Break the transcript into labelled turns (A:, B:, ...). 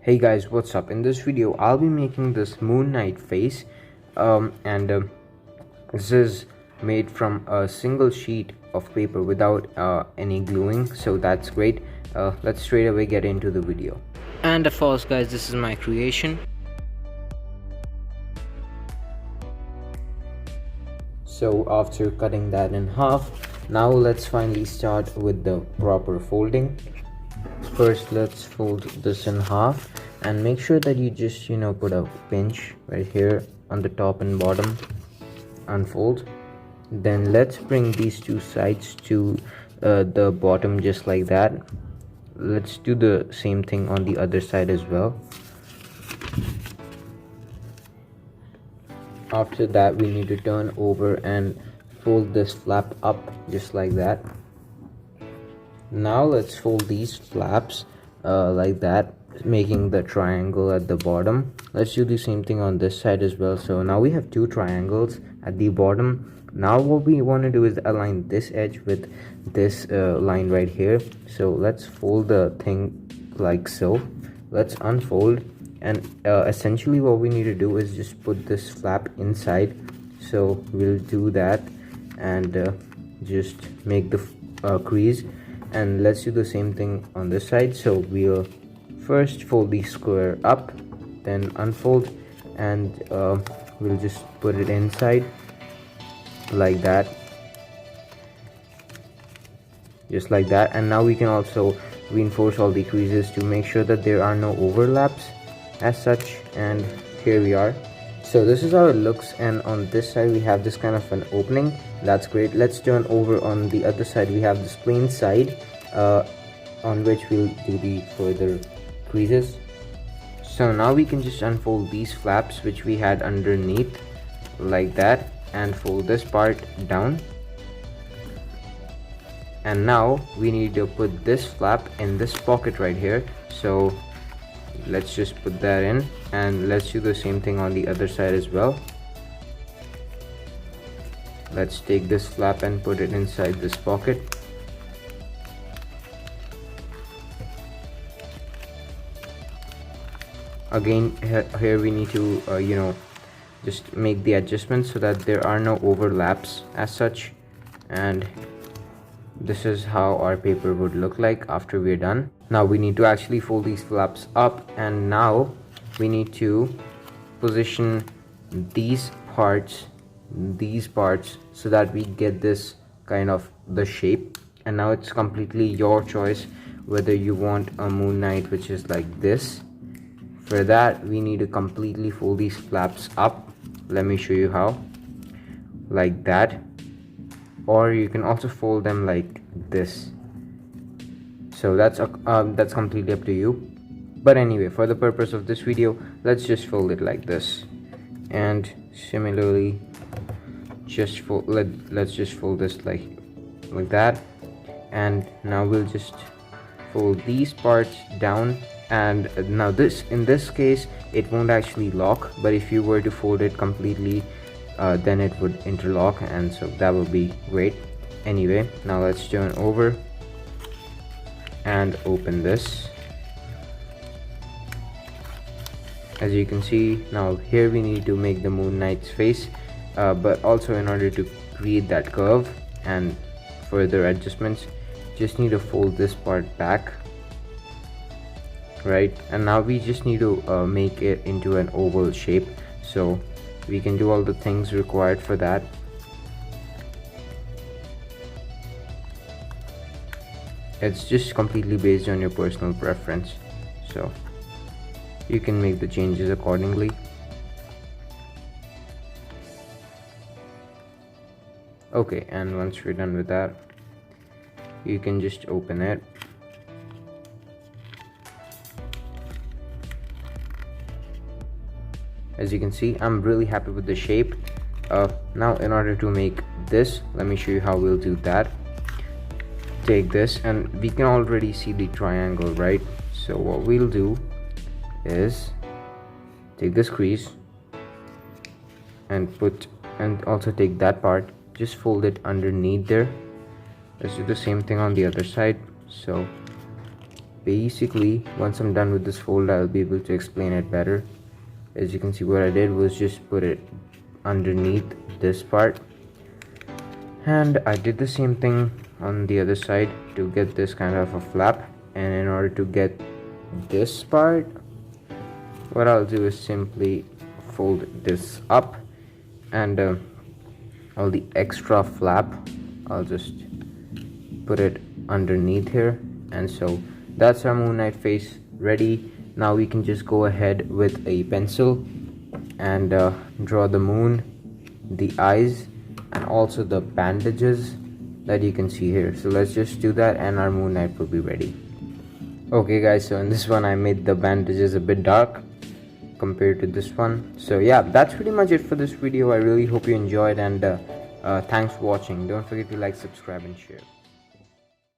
A: Hey guys, what's up? In this video I'll be making this Moon Knight face and this is made from a single sheet of paper without any gluing, so that's great. Let's straight away get into the video. And of course guys, this is my creation. So after cutting that in half, now let's finally start with the proper folding. First let's fold this in half and make sure that you just put a pinch right here on the top and bottom. Unfold. Then let's bring these two sides to the bottom just like that. Let's do the same thing on the other side as well. After that we need to turn over and fold this flap up just like that. Now let's fold these flaps like that, making the triangle at the bottom. Let's do the same thing on this side as well. So now we have two triangles at the bottom. Now what we want to do is align this edge with this line right here. So let's fold the thing like so. Let's unfold, and essentially what we need to do is just put this flap inside. So we'll do that and just make the crease. And let's do the same thing on this side. So we'll first fold the square up, then unfold, and we'll just put it inside like that, just like that. And now we can also reinforce all the creases to make sure that there are no overlaps as such. And here we are. So this is how it looks, and on this side we have this kind of an opening. That's great. Let's turn over. On the other side we have this plain side on which we'll do the further creases. So now we can just unfold these flaps which we had underneath like that, and fold this part down. And now we need to put this flap in this pocket right here. So let's just put that in, and let's do the same thing on the other side as well. Let's take this flap and put it inside this pocket. Again, here we need to just make the adjustments so that there are no overlaps as such. And this is how our paper would look like after we're done. Now we need to actually fold these flaps up, and now we need to position these parts so that we get this kind of the shape. And now it's completely your choice whether you want a Moon Knight which is like this. For that we need to completely fold these flaps up. Let me show you how. Like that, or you can also fold them like this. So that's completely up to you. But anyway, for the purpose of this video, let's just fold it like this. And similarly, let's just fold this like that. And now we'll just fold these parts down. And now in this case it won't actually lock, but if you were to fold it completely then it would interlock, and so that would be great. Anyway, now let's turn over and open this. As you can see, now here we need to make the Moon Knight's face, but also in order to create that curve and further adjustments, just need to fold this part back, right? And now we just need to make it into an oval shape, so we can do all the things required for that. It's just completely based on your personal preference, so you can make the changes accordingly. Okay, and once we're done with that, you can just open it. As you can see, I'm really happy with the shape. Now in order to make this, let me show you how we'll do that. Take this, and we can already see the triangle, right? So what we'll do is take this crease and also take that part, just fold it underneath there. Let's do the same thing on the other side. So basically once I'm done with this fold, I'll be able to explain it better. As you can see, what I did was just put it underneath this part, and I did the same thing on the other side to get this kind of a flap. And in order to get this part, what I'll do is simply fold this up, and all the extra flap I'll just put it underneath here. And so that's our Moon Knight face ready. Now we can just go ahead with a pencil and draw the moon, the eyes, and also the bandages that you can see here. So let's just do that and our Moon Knight will be ready. Okay guys, so in this one I made the bandages a bit dark compared to this one. So yeah, that's pretty much it for this video. I really hope you enjoyed, and thanks for watching. Don't forget to like, subscribe, and share.